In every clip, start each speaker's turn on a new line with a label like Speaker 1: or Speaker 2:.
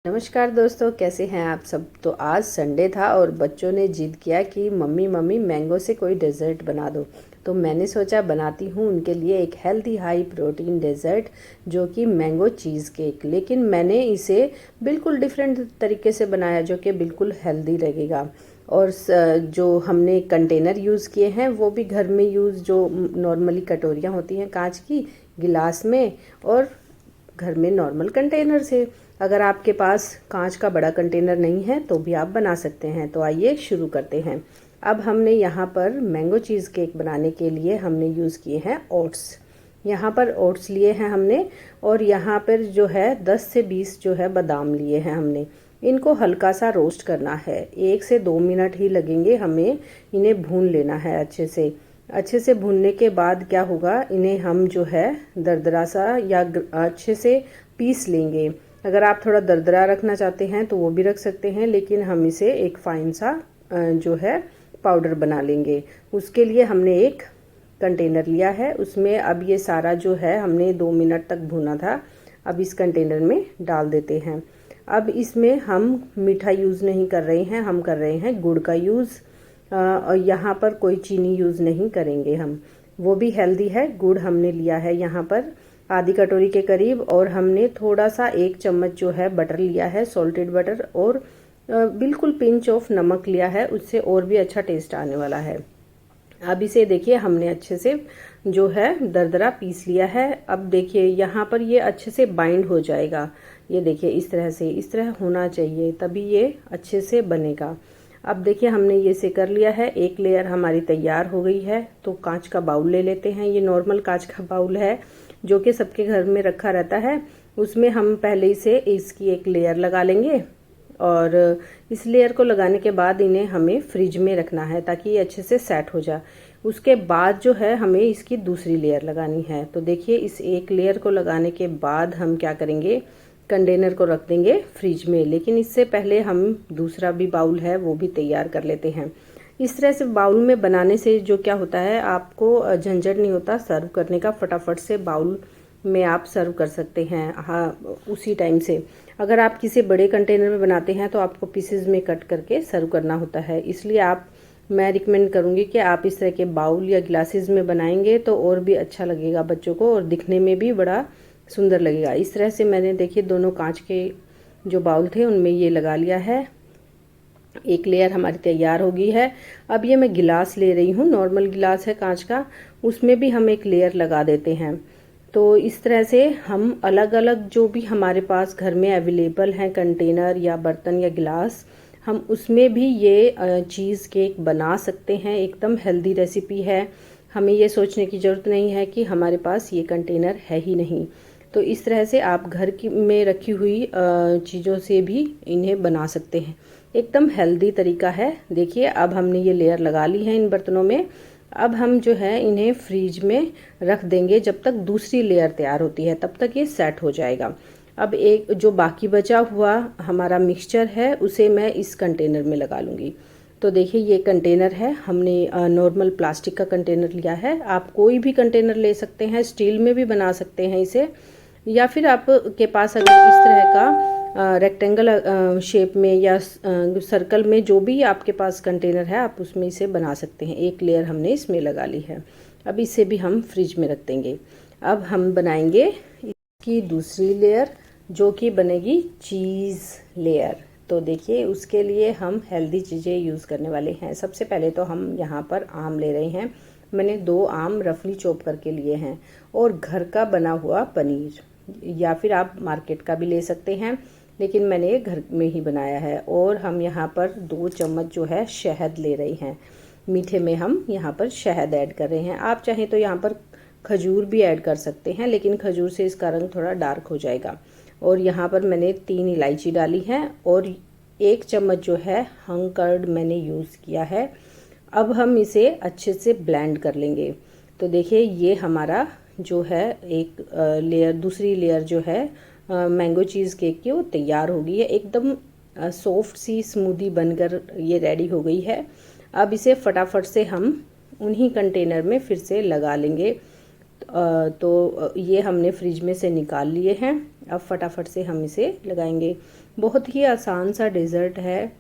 Speaker 1: नमस्कार दोस्तों, कैसे हैं आप सब। तो आज संडे था और बच्चों ने जिद किया कि मम्मी मम्मी मैंगो से कोई डेजर्ट बना दो। तो मैंने सोचा बनाती हूँ उनके लिए एक हेल्दी हाई प्रोटीन डेजर्ट जो कि मैंगो चीज़ केक। लेकिन मैंने इसे बिल्कुल डिफरेंट तरीके से बनाया जो कि बिल्कुल हेल्दी लगेगा। और जो हमने कंटेनर यूज़ किए हैं वो भी घर में यूज़ जो नॉर्मली कटोरियाँ होती हैं कांच की, गिलास में, और घर में नॉर्मल कंटेनर से। अगर आपके पास कांच का बड़ा कंटेनर नहीं है तो भी आप बना सकते हैं। तो आइए शुरू करते हैं। अब हमने यहाँ पर मैंगो चीज़ केक बनाने के लिए हमने यूज़ किए हैं ओट्स। यहाँ पर ओट्स लिए हैं हमने, और यहाँ पर जो है 10 से 20 जो है बादाम लिए हैं हमने। इनको हल्का सा रोस्ट करना है, 1 से 2 मिनट ही लगेंगे हमें। इन्हें भून लेना है अच्छे से भूनने के बाद क्या होगा, इन्हें हम जो है दरदरा सा या अच्छे से पीस लेंगे। अगर आप थोड़ा दरदरा रखना चाहते हैं तो वो भी रख सकते हैं, लेकिन हम इसे एक फाइन सा जो है पाउडर बना लेंगे। उसके लिए हमने एक कंटेनर लिया है, उसमें अब ये सारा जो है हमने 2 मिनट तक भूना था, अब इस कंटेनर में डाल देते हैं। अब इसमें हम मीठा यूज़ नहीं कर रहे हैं, हम कर रहे हैं गुड़ का यूज़। और यहाँ पर कोई चीनी यूज़ नहीं करेंगे हम, वो भी हेल्दी है। गुड़ हमने लिया है यहाँ पर आधी कटोरी के करीब, और हमने थोड़ा सा 1 चम्मच जो है बटर लिया है, सॉल्टेड बटर, और बिल्कुल पिंच ऑफ नमक लिया है, उससे और भी अच्छा टेस्ट आने वाला है। अब इसे देखिए हमने अच्छे से जो है दरदरा पीस लिया है। अब देखिए यहाँ पर ये अच्छे से बाइंड हो जाएगा। ये देखिए इस तरह होना चाहिए, तभी ये अच्छे से बनेगा। अब देखिए हमने ये से कर लिया है, एक लेयर हमारी तैयार हो गई है। तो कांच का बाउल ले लेते हैं, ये नॉर्मल कांच का बाउल है जो कि सबके घर में रखा रहता है। उसमें हम पहले से इसकी एक लेयर लगा लेंगे, और इस लेयर को लगाने के बाद इन्हें हमें फ्रिज में रखना है ताकि ये अच्छे से सेट हो जाए। उसके बाद जो है हमें इसकी दूसरी लेयर लगानी है। तो देखिए इस एक लेयर को लगाने के बाद हम क्या करेंगे, कंटेनर को रख देंगे फ्रिज में। लेकिन इससे पहले हम दूसरा भी बाउल है वो भी तैयार कर लेते हैं। इस तरह से बाउल में बनाने से जो क्या होता है, आपको झंझट नहीं होता सर्व करने का, फटाफट से बाउल में आप सर्व कर सकते हैं उसी टाइम से। अगर आप किसी बड़े कंटेनर में बनाते हैं तो आपको पीसेज में कट करके सर्व करना होता है, इसलिए मैं रिकमेंड करूँगी कि आप इस तरह के बाउल या ग्लासेस में बनाएंगे तो और भी अच्छा लगेगा बच्चों को, और दिखने में भी बड़ा सुंदर लगेगा। इस तरह से मैंने देखिए दोनों कांच के जो बाउल थे उनमें ये लगा लिया है। एक लेयर हमारी तैयार हो गई है। अब ये मैं गिलास ले रही हूँ, नॉर्मल गिलास है कांच का, उसमें भी हम एक लेयर लगा देते हैं। तो इस तरह से हम अलग अलग जो भी हमारे पास घर में अवेलेबल हैं कंटेनर या बर्तन या गिलास, हम उसमें भी ये चीज़ केक बना सकते हैं। एकदम हेल्दी रेसिपी है, हमें ये सोचने की ज़रूरत नहीं है कि हमारे पास ये कंटेनर है ही नहीं। तो इस तरह से आप घर की में रखी हुई चीज़ों से भी इन्हें बना सकते हैं। एकदम हेल्दी तरीका है। देखिए अब हमने ये लेयर लगा ली है इन बर्तनों में। अब हम जो है इन्हें फ्रीज में रख देंगे जब तक दूसरी लेयर तैयार होती है, तब तक ये सेट हो जाएगा। अब एक जो बाकी बचा हुआ हमारा मिक्सचर है उसे मैं इस कंटेनर में लगा लूँगी। तो देखिए ये कंटेनर है, हमने नॉर्मल प्लास्टिक का कंटेनर लिया है। आप कोई भी कंटेनर ले सकते हैं, स्टील में भी बना सकते हैं इसे, या फिर आपके पास अगर इस तरह का रेक्टेंगल शेप में या सर्कल में जो भी आपके पास कंटेनर है आप उसमें इसे बना सकते हैं। एक लेयर हमने इसमें लगा ली है। अब इसे भी हम फ्रिज में रख देंगे। अब हम बनाएंगे इसकी दूसरी लेयर जो कि बनेगी चीज़ लेयर। तो देखिए उसके लिए हम हेल्दी चीज़ें यूज़ करने वाले हैं। सबसे पहले तो हम यहाँ पर आम ले रहे हैं। मैंने 2 आम रफली चॉप करके लिए हैं, और घर का बना हुआ पनीर, या फिर आप मार्केट का भी ले सकते हैं, लेकिन मैंने घर में ही बनाया है। और हम यहाँ पर 2 चम्मच जो है शहद ले रहे हैं। मीठे में हम यहाँ पर शहद ऐड कर रहे हैं। आप चाहें तो यहाँ पर खजूर भी ऐड कर सकते हैं, लेकिन खजूर से इसका रंग थोड़ा डार्क हो जाएगा। और यहाँ पर मैंने 3 इलायची डाली है, और 1 चम्मच जो है हंग कर्ड मैंने यूज़ किया है। अब हम इसे अच्छे से ब्लेंड कर लेंगे। तो देखिए ये हमारा जो है एक लेयर, दूसरी लेयर जो है मैंगो चीज़ केक की, वो तैयार हो गई है। एकदम सॉफ्ट सी स्मूदी बनकर ये रेडी हो गई है। अब इसे फटाफट से हम उन्हीं कंटेनर में फिर से लगा लेंगे। तो ये हमने फ्रिज में से निकाल लिए हैं। अब फटाफट से हम इसे लगाएंगे। बहुत ही आसान सा डेज़र्ट है,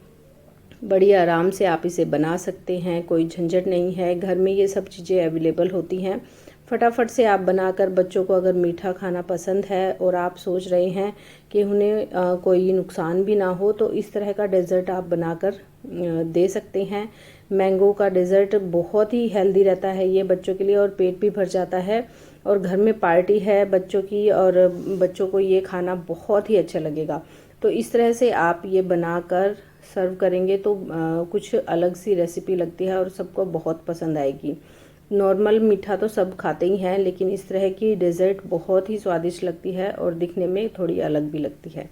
Speaker 1: बड़ी आराम से आप इसे बना सकते हैं, कोई झंझट नहीं है, घर में ये सब चीज़ें अवेलेबल होती हैं। फटाफट से आप बनाकर, बच्चों को अगर मीठा खाना पसंद है और आप सोच रहे हैं कि उन्हें कोई नुकसान भी ना हो, तो इस तरह का डेज़र्ट आप बनाकर दे सकते हैं। मैंगो का डेज़र्ट बहुत ही हेल्दी रहता है ये बच्चों के लिए, और पेट भी भर जाता है। और घर में पार्टी है बच्चों की, और बच्चों को ये खाना बहुत ही अच्छा लगेगा। तो इस तरह से आप ये बनाकर सर्व करेंगे तो कुछ अलग सी रेसिपी लगती है और सबको बहुत पसंद आएगी। नॉर्मल मीठा तो सब खाते ही हैं, लेकिन इस तरह की डेज़र्ट बहुत ही स्वादिष्ट लगती है और दिखने में थोड़ी अलग भी लगती है।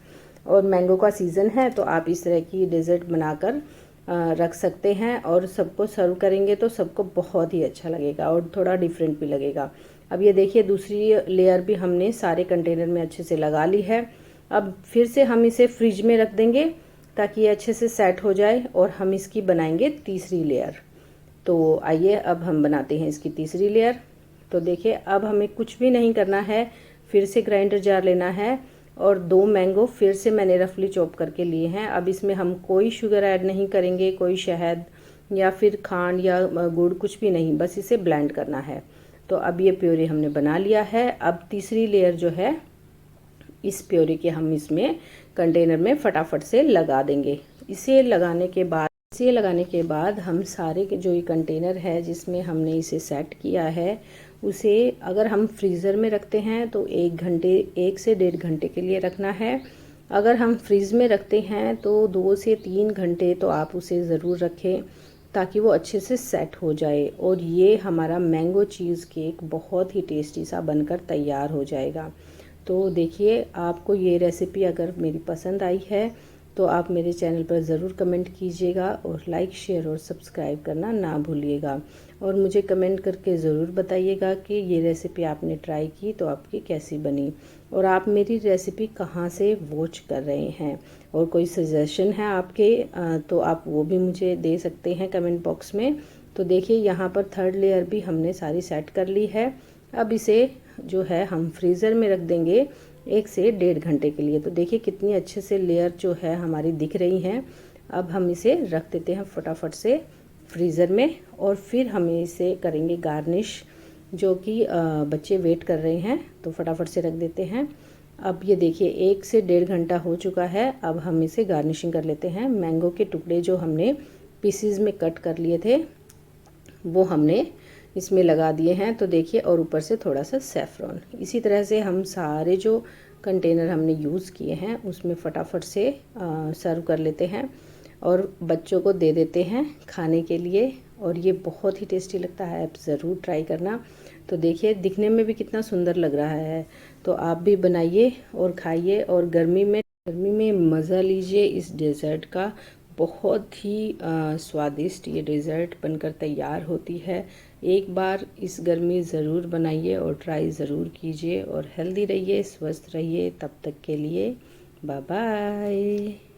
Speaker 1: और मैंगो का सीज़न है तो आप इस तरह की डेज़र्ट बनाकर रख सकते हैं, और सबको सर्व करेंगे तो सबको बहुत ही अच्छा लगेगा और थोड़ा डिफरेंट भी लगेगा। अब ये देखिए, दूसरी लेयर भी हमने सारे कंटेनर में अच्छे से लगा ली है। अब फिर से हम इसे फ्रिज में रख देंगे ताकि ये अच्छे से सेट हो जाए, और हम इसकी बनाएंगे तीसरी लेयर। तो आइए अब हम बनाते हैं इसकी तीसरी लेयर। तो देखिए, अब हमें कुछ भी नहीं करना है, फिर से ग्राइंडर जार लेना है, और 2 मैंगो फिर से मैंने रफली चॉप करके लिए हैं। अब इसमें हम कोई शुगर ऐड नहीं करेंगे, कोई शहद या फिर खांड या गुड़, कुछ भी नहीं, बस इसे ब्लेंड करना है। तो अब ये प्योरी हमने बना लिया है। अब तीसरी लेयर जो है, इस प्योरी के हम इसमें कंटेनर में फटाफट से लगा देंगे। इसे लगाने के बाद हम सारे के जो ये कंटेनर है जिसमें हमने इसे सेट किया है, उसे अगर हम फ्रीज़र में रखते हैं तो 1 से 1.5 घंटे के लिए रखना है। अगर हम फ्रीज़ में रखते हैं तो 2 से 3 घंटे तो आप उसे ज़रूर रखें, ताकि वो अच्छे से सेट हो जाए और ये हमारा मैंगो चीज़ केक बहुत ही टेस्टी सा बनकर तैयार हो जाएगा। तो देखिए, आपको ये रेसिपी अगर मेरी पसंद आई है तो आप मेरे चैनल पर ज़रूर कमेंट कीजिएगा, और लाइक, शेयर और सब्सक्राइब करना ना भूलिएगा। और मुझे कमेंट करके ज़रूर बताइएगा कि ये रेसिपी आपने ट्राई की तो आपकी कैसी बनी, और आप मेरी रेसिपी कहाँ से वॉच कर रहे हैं, और कोई सजेशन है आपके तो आप वो भी मुझे दे सकते हैं कमेंट बॉक्स में। तो देखिए, यहाँ पर थर्ड लेयर भी हमने सारी सेट कर ली है। अब इसे जो है हम फ्रीज़र में रख देंगे 1 से 1.5 घंटे के लिए। तो देखिए, कितनी अच्छे से लेयर जो है हमारी दिख रही हैं। अब हम इसे रख देते हैं फटाफट से फ्रीज़र में, और फिर हम इसे करेंगे गार्निश, जो कि बच्चे वेट कर रहे हैं, तो फटाफट से रख देते हैं। अब ये देखिए, 1 से 1.5 घंटा हो चुका है। अब हम इसे गार्निशिंग कर लेते हैं। मैंगो के टुकड़े जो हमने पीसीज में कट कर लिए थे वो हमने इसमें लगा दिए हैं। तो देखिए, और ऊपर से थोड़ा सा सैफ़रॉन। इसी तरह से हम सारे जो कंटेनर हमने यूज़ किए हैं उसमें फटाफट से सर्व कर लेते हैं और बच्चों को दे देते हैं खाने के लिए, और ये बहुत ही टेस्टी लगता है। आप ज़रूर ट्राई करना। तो देखिए, दिखने में भी कितना सुंदर लग रहा है। तो आप भी बनाइए और खाइए, और गर्मी में मज़ा लीजिए इस डेज़र्ट का। बहुत ही स्वादिष्ट ये डेज़र्ट बनकर तैयार होती है। एक बार इस गर्मी ज़रूर बनाइए और ट्राई ज़रूर कीजिए, और हेल्दी रहिए, स्वस्थ रहिए। तब तक के लिए बाय बाय।